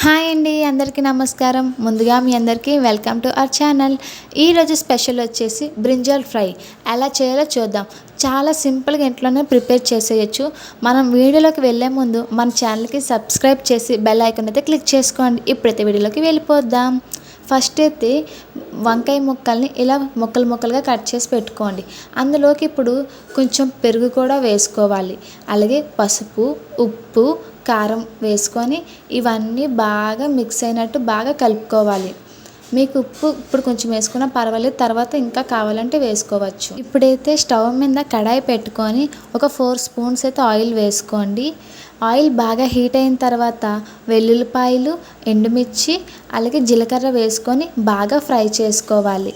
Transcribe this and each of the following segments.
Hi అండి, అందరికీ నమస్కారం. ముందుగా మీ అందరికీ వెల్కమ్ టు అవర్ ఛానల్. ఈరోజు స్పెషల్ వచ్చేసి బ్రింజాల్ ఫ్రై ఎలా చేయాలో చూద్దాం. చాలా సింపుల్గా ఇంట్లోనే ప్రిపేర్ చేసేయచ్చు. మనం వీడియోలోకి వెళ్ళే ముందు మన ఛానల్కి సబ్స్క్రైబ్ చేసి బెల్ ఐకాన్ అయితే క్లిక్ చేసుకోండి. ఇప్పుడైతే వీడియోలోకి వెళ్ళిపోద్దాం. ఫస్ట్ అయితే వంకాయ ముక్కల్ని ఇలా ముక్కలు ముక్కలుగా కట్ చేసి పెట్టుకోండి. అందులోకి ఇప్పుడు కొంచెం పెరుగు కూడా వేసుకోవాలి. అలాగే పసుపు, ఉప్పు, కారం వేసుకొని ఇవన్నీ బాగా మిక్స్ అయినట్టు బాగా కలుపుకోవాలి. మీకు ఉప్పు ఇప్పుడు కొంచెం వేసుకున్నా పర్వాలేదు, తర్వాత ఇంకా కావాలంటే వేసుకోవచ్చు. ఇప్పుడైతే స్టవ్ మీద కడాయి పెట్టుకొని ఒక 4 స్పూన్స్ అయితే ఆయిల్ వేసుకోండి. ఆయిల్ బాగా హీట్ అయిన తర్వాత వెల్లుల్లిపాయలు, ఎండుమిర్చి, అలాగే జీలకర్ర వేసుకొని బాగా ఫ్రై చేసుకోవాలి.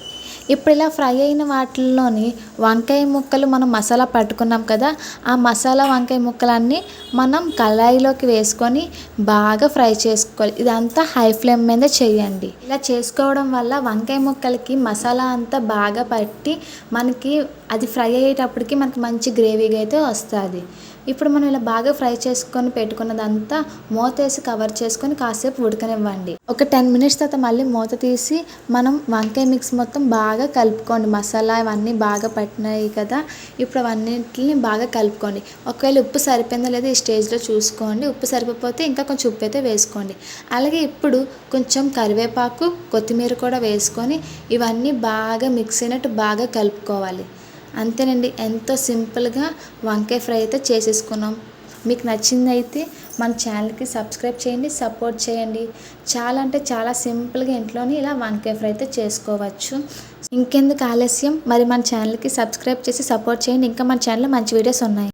ఇప్పుడు ఇలా ఫ్రై అయిన వాటిల్లోని వంకాయ ముక్కలు మనం మసాలా పట్టుకున్నాం కదా, ఆ మసాలా వంకాయ ముక్కలన్నీ మనం కళాయిలోకి వేసుకొని బాగా ఫ్రై చేసుకోవాలి. ఇదంతా హై ఫ్లేమ్ మీద చేయండి. ఇలా చేసుకోవడం వల్ల వంకాయ ముక్కలకి మసాలా అంతా బాగా పట్టి మనకి అది ఫ్రై అయ్యేటప్పటికి మనకి మంచి గ్రేవీగా అయితే వస్తుంది. ఇప్పుడు మనం ఇలా బాగా ఫ్రై చేసుకొని పెట్టుకున్నదంతా మూత వేసి కవర్ చేసుకొని కాసేపు ఉడకనివ్వండి. ఒక 10 మినిట్స్ తర్వాత మళ్ళీ మూత తీసి మనం వంకాయ మిక్స్ మొత్తం బాగా కలుపుకోండి. మసాలా ఇవన్నీ బాగా పట్టినాయి కదా, ఇప్పుడు అవన్నిటిని బాగా కలుపుకోండి. ఒకవేళ ఉప్పు సరిపోయిందో లేదో ఈ స్టేజ్లో చూసుకోండి. ఉప్పు సరిపోతే ఇంకా కొంచెం ఉప్పు అయితే వేసుకోండి. అలాగే ఇప్పుడు కొంచెం కరివేపాకు, కొత్తిమీర కూడా వేసుకొని ఇవన్నీ బాగా మిక్స్ అయినట్టు బాగా కలుపుకోవాలి. అంతేనండి, ఎంతో సింపుల్గా వంకాయ ఫ్రై అయితే చేసేసుకున్నాం. మీకు నచ్చిందైతే మన ఛానల్కి సబ్స్క్రైబ్ చేయండి, సపోర్ట్ చేయండి. చాలా అంటే చాలా సింపుల్గా ఇంట్లోనే ఇలా వంకాయ ఫ్రై అయితే చేసుకోవచ్చు. ఇంకెందుకు ఆలస్యం, మరి మన ఛానల్కి సబ్స్క్రైబ్ చేసి సపోర్ట్ చేయండి. ఇంకా మన ఛానల్లో మంచి వీడియోస్ ఉన్నాయి.